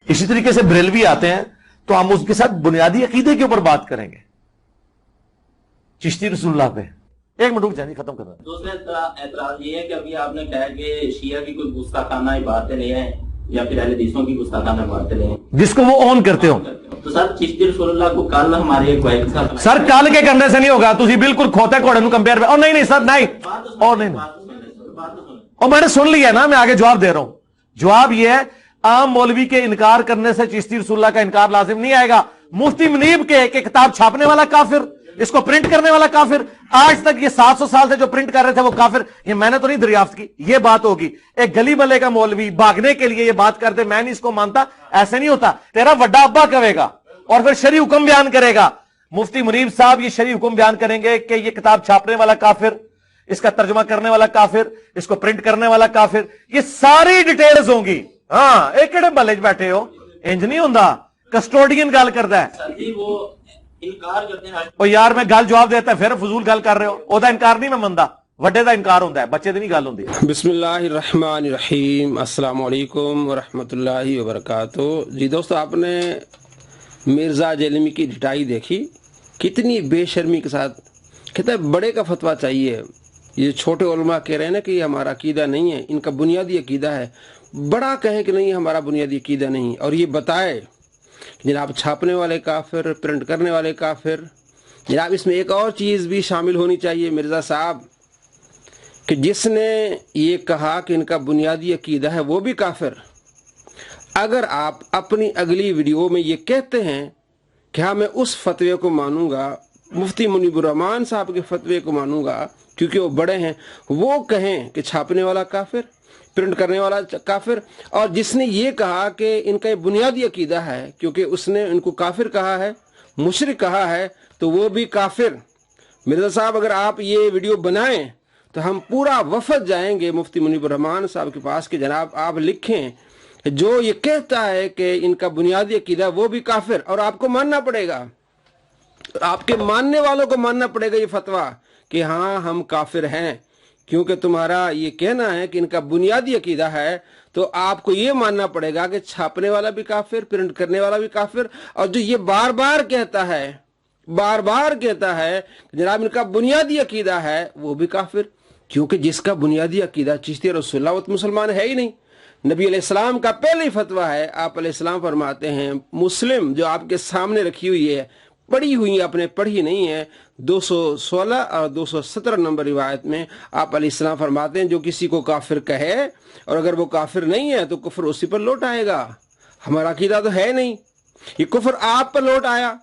इसी तरीके से बरेलवी आते हैं तो हम उसके साथ बुनियादी अकीदे के ऊपर बात करेंगे, चिश्ती रसूलुल्लाह पे। एक मिनट रुक जाए, खत्म कर रहा है। दूसरा एतराज ये है कि अभी आपने कहा कि शिया की कोई गुस्ताखाना इबादतें नहीं है या फिर अहले हदीसों की गुस्ताखाना इबादतें नहीं है जिसको वो ऑन करते हो। तो सर चिश्ती रसूलुल्लाह को कल हमारे एक भाई के साथ सर कल के करने से नहीं होगा, तुझे बिल्कुल खोते घोड़े में कंपेयर। और नहीं सर नहीं, और नहीं, और मैंने सुन लिया ना, मैं आगे जवाब दे रहा हूं। जवाब यह है, आम मौलवी के इनकार करने से चिश्ती रसूलुल्लाह का इनकार लाजिम नहीं आएगा। मुफ्ती मुनीब के किताब छापने वाला काफिर, इसको प्रिंट करने वाला काफिर, आज तक ये 700 साल से जो प्रिंट कर रहे थे वो काफिर। ये मैंने तो नहीं दरियाफ्त की, ये बात होगी। एक गली बल्ले का मौलवी भागने के लिए ये बात करते, मैं नहीं इसको मानता, ऐसे नहीं होता। तेरा वड्डा अब्बा कहेगा और फिर शरी हुक्म बयान करेगा। मुफ्ती मुनीब साहब ये शरी हुक्म बयान करेंगे कि ये किताब छापने वाला काफिर, इसका तर्जुमा करने वाला काफिर, इसको प्रिंट करने वाला काफिर, ये सारी डिटेल्स होंगी। हाँ, एक बल्ले बैठे हो, इंज नहीं होता, कस्टोडियन गल करता है। वो इनकार करते हैं। और यार मैं गल जवाब देता, फिर फजूल गल कर रहे हो। ओदा इनकार नहीं मैं मनदा, वड्डे दा इनकार होता है, बच्चे दी नहीं गल होंदी। बिस्मिल्लाहिर्रहमानिर्रहीम, अस्सलाम वालेकुम वरहमतुल्लाहि वबरकातुहू। जी दोस्तों, आपने मिर्जा जेलमी की ढिठाई देखी, कितनी बेशर्मी के साथ कहता है बड़े का फतवा चाहिए। ये छोटे उलमा कह रहे हैं ना कि ये हमारा अकीदा नहीं है, इनका बुनियादी अकीदा है। बड़ा कहे कि नहीं हमारा बुनियादी अकीदा नहीं, और ये बताए जनाब छापने वाले काफिर, प्रिंट करने वाले काफिर। जनाब इसमें एक और चीज़ भी शामिल होनी चाहिए मिर्ज़ा साहब, कि जिसने ये कहा कि इनका बुनियादी अकीदा है वो भी काफिर। अगर आप अपनी अगली वीडियो में ये कहते हैं कि हाँ मैं उस फतवे को मानूंगा, मुफ्ती मुनीबुर रहमान साहब के फतवे को मानूंगा क्योंकि वो बड़े हैं, वो कहें कि छापने वाला काफिर, प्रिंट करने वाला काफिर, और जिसने ये कहा कि इनका ये बुनियादी अकीदा है क्योंकि उसने इनको काफिर कहा है, मुशरिक कहा है, तो वो भी काफिर। मिर्ज़ा साहब अगर आप ये वीडियो बनाएं तो हम पूरा वफद जाएंगे मुफ्ती मुनीबुर रहमान साहब के पास कि जनाब आप लिखें जो ये कहता है कि इनका बुनियादी अकीदा वो भी काफिर, और आपको मानना पड़ेगा, आपके मानने वालों को मानना पड़ेगा ये फतवा कि हाँ हम काफिर हैं। क्योंकि तुम्हारा ये कहना है कि इनका बुनियादी अकीदा है, तो आपको ये मानना पड़ेगा कि छापने वाला भी काफिर, प्रिंट करने वाला भी काफिर, और जो ये बार बार कहता है जनाब इनका बुनियादी अकीदा है वो भी काफिर। क्योंकि जिसका बुनियादी अकीदा चिश्ती रसूलुल्लाह वो तो मुसलमान है ही नहीं। नबी अलैहिस्सलाम का पहले ही फतवा है, आप अलैहिस्सलाम फरमाते हैं, मुस्लिम जो आपके सामने रखी हुई है, पढ़ी हुई आपने पढ़ी नहीं है, 216 और 217 नंबर रिवायत में आप अलैहिस्सलाम फरमाते हैं जो किसी को काफिर कहे और अगर वो काफिर नहीं है तो कुफ्र उसी पर लौट आएगा। हमारा अकीदा तो है नहीं, ये कुफ्र आप पर लौट आया।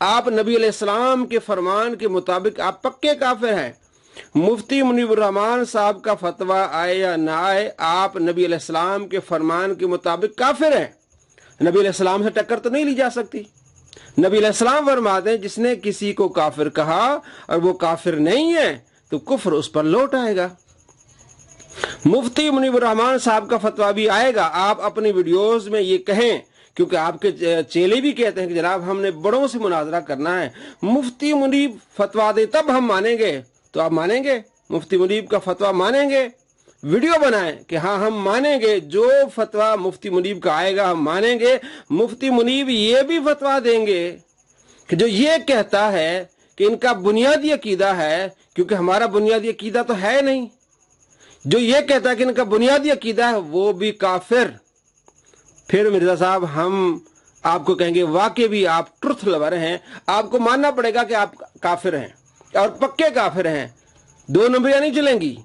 आप नबी अलैहिस्सलाम के फरमान के मुताबिक आप पक्के काफिर हैं। मुफ्ती मुनीबुर रहमान साहब का फतवा आए या ना आए, आप नबी अलैहिस्सलाम के फरमान के मुताबिक काफिर हैं। नबी अलैहिस्सलाम से टक्कर तो नहीं ली जा सकती। नबी अलैहिस्सलाम फरमाते हैं जिसने किसी को काफिर कहा और वो काफिर नहीं है तो कुफ्र उस पर लौट आएगा। मुफ्ती मुनीबुर रहमान साहब का फतवा भी आएगा। आप अपनी वीडियोस में ये कहें, क्योंकि आपके चेले भी कहते हैं कि जनाब हमने बड़ों से मुनाजरा करना है, मुफ्ती मुनीब फतवा दे तब हम मानेंगे। तो आप मानेंगे? मुफ्ती मुनीब का फतवा मानेंगे? वीडियो बनाएं कि हाँ हम मानेंगे, जो फतवा मुफ्ती मुनीब का आएगा हम मानेंगे। मुफ्ती मुनीब ये भी फतवा देंगे कि जो ये कहता है कि इनका बुनियादी अकीदा है, क्योंकि हमारा बुनियादी अकीदा तो है नहीं, जो ये कहता है कि इनका बुनियादी अकीदा है वो भी काफिर। फिर मिर्जा साहब हम आपको कहेंगे वाकई भी आप ट्रुथ लवर हैं, आपको मानना पड़ेगा कि आप काफिर हैं और पक्के काफिर हैं, दो नंबरियां नहीं चलेंगी।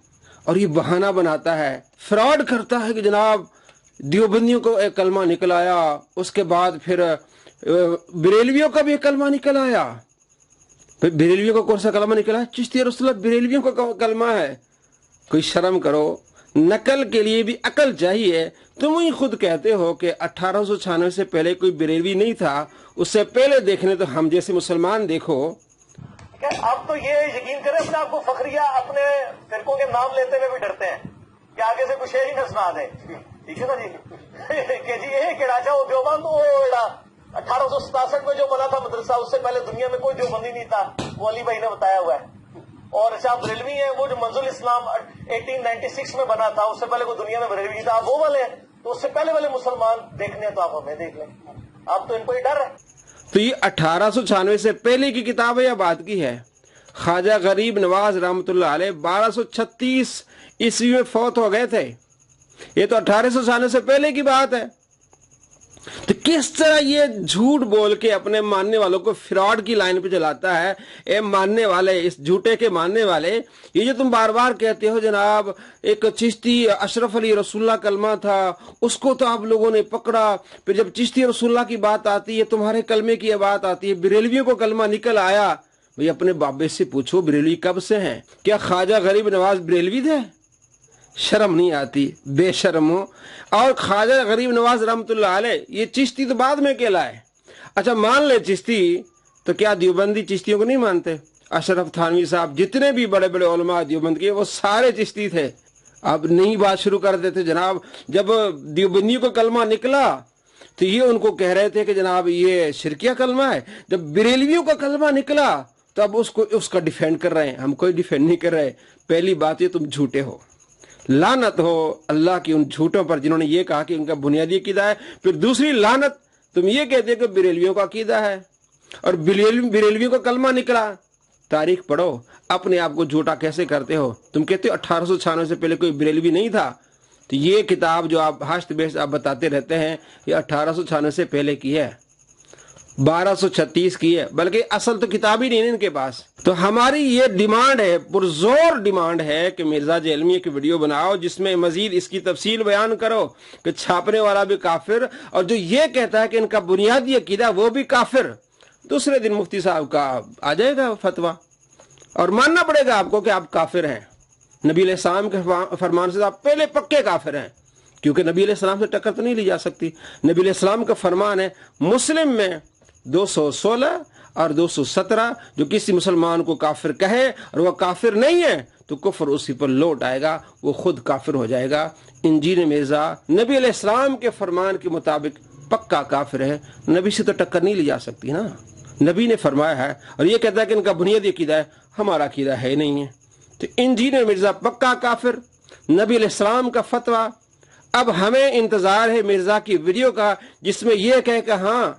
और ये बहाना बनाता है, फ्रॉड करता है कि जनाब देवबंदियों को एक कलमा निकल आया, उसके बाद फिर बरेलवियों का भी एक कलमा निकल आया। फिर बरेलवियों का कौन सा कलमा निकला? चिश्ती रसूलुल्लाह बरेलवियों का कलमा है। कोई शर्म करो, नकल के लिए भी अकल चाहिए। तुम ही खुद कहते हो कि 1896 से पहले कोई बरेलवी नहीं था, उससे पहले देखने तो हम जैसे मुसलमान देखो। आप तो ये यकीन करें, अपने आप को फखरिया अपने फिरकों के नाम लेते हुए भी डरते हैं कि आगे से कुछ शेर ही न सुना दे। ठीक है ना जी कि जी ये केड़ा वो देवबंद, वो 1867 में जो बना था मदरसा, उससे पहले दुनिया में कोई देवबंदी नहीं था, वो अली भाई ने बताया हुआ है। और अच्छा बरेलवी है, वो जो मंजुल इस्लाम 1896 में बना था, उससे पहले कोई दुनिया में बरेलवी नहीं था, वो वाले हैं। تو اس سے پہلے والے مسلمان دیکھنے ہیں تو آپ ہمیں دیکھ لیں. آپ تو ان کو ہی ڈر ہے. تو یہ 1896 سے پہلے کی کتاب ہے یا بعد کی ہے؟ خواجہ غریب نواز رحمۃ اللہ علیہ 1236 عیسوی میں فوت ہو گئے تھے. یہ تو 1896 سے پہلے کی بات ہے. تو کس طرح یہ جھوٹ بول کے اپنے ماننے والوں کو فراڈ کی لائن پہ چلاتا ہے. اے ماننے والے، اس جھوٹے کے ماننے والے، یہ جو تم بار بار کہتے ہو جناب ایک چشتی اشرف علی رسول اللہ کلمہ تھا، اس کو تو آپ لوگوں نے پکڑا، پھر جب چشتی رسول اللہ کی بات آتی ہے، تمہارے کلمے کی بات آتی ہے، بریلویوں کو کلمہ نکل آیا. بھئی اپنے بابے سے پوچھو بریلوی کب سے ہیں؟ کیا خواجہ غریب نواز بریلوی تھے؟ شرم نہیں آتی، بے شرم ہو. اور خواجہ غریب نواز رحمۃ اللہ علیہ یہ چشتی تو بعد میں کہلائے. اچھا مان لے چشتی، تو کیا دیوبندی چشتیوں کو نہیں مانتے؟ اشرف تھانوی صاحب جتنے بھی بڑے بڑے علماء دیوبند کے وہ سارے چشتی تھے. اب نئی بات شروع کر دیتے جناب. جب دیوبندیوں کو کلمہ نکلا تو یہ ان کو کہہ رہے تھے کہ جناب یہ شرکیہ کلمہ ہے. جب بریلویوں کا کلمہ نکلا تو اب اس کا ڈیفینڈ کر رہے ہیں. ہم کوئی ڈیفینڈ نہیں کر رہے. پہلی بات یہ تم جھوٹے ہو. لعنت ہو اللہ کی ان جھوٹوں پر جنہوں نے یہ کہا کہ ان کا بنیادی عقیدہ ہے. پھر دوسری لعنت، تم یہ کہتے کہ بریلویوں کا عقیدہ ہے اور بریلویوں کا کلمہ نکلا. تاریخ پڑھو، اپنے آپ کو جھوٹا کیسے کرتے ہو. تم کہتے ہو 1896 سے پہلے کوئی بریلوی نہیں تھا. تو یہ کتاب جو آپ ہاشت بیس آپ بتاتے رہتے ہیں یہ 1896 سے پہلے کی ہے، 1236 کی ہے، بلکہ اصل تو کتاب ہی نہیں ہے ان کے پاس. تو ہماری یہ ڈیمانڈ ہے، پرزور ڈیمانڈ ہے کہ مرزا جہلمی ایک ویڈیو بناؤ جس میں مزید اس کی تفصیل بیان کرو کہ چھاپنے والا بھی کافر اور جو یہ کہتا ہے کہ ان کا بنیادی عقیدہ وہ بھی کافر. دوسرے دن مفتی صاحب کا آ جائے گا فتویٰ اور ماننا پڑے گا آپ کو کہ آپ کافر ہیں. نبی علیہ السلام کے فرمان سے آپ پہلے پکے کافر ہیں، کیونکہ نبی علیہ السلام سے ٹکر تو نہیں لی جا سکتی. نبی علیہ السلام کا فرمان ہے مسلم میں 216 اور 217، جو کسی مسلمان کو کافر کہے اور وہ کافر نہیں ہے تو کفر اسی پر لوٹ آئے گا، وہ خود کافر ہو جائے گا. انجیل مرزا نبی علیہ السلام کے فرمان کے مطابق پکا کافر ہے. نبی سے تو ٹکر نہیں لی جا سکتی نا. نبی نے فرمایا ہے اور یہ کہتا ہے کہ ان کا بنیادی عقیدہ ہے، ہمارا عقیدہ ہے نہیں ہے. تو انجیل مرزا پکا کافر، نبی علیہ السلام کا فتویٰ. اب ہمیں انتظار ہے مرزا کی ویڈیو کا جس میں یہ کہے کہ ہاں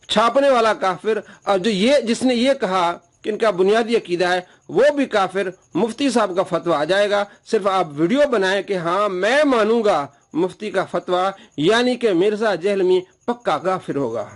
چھاپنے والا کافر، اور جس نے یہ کہا کہ ان کا بنیادی عقیدہ ہے وہ بھی کافر. مفتی صاحب کا فتویٰ آ جائے گا. صرف آپ ویڈیو بنائیں کہ ہاں میں مانوں گا مفتی کا فتویٰ، یعنی کہ مرزا جہلمی پکا کافر ہوگا.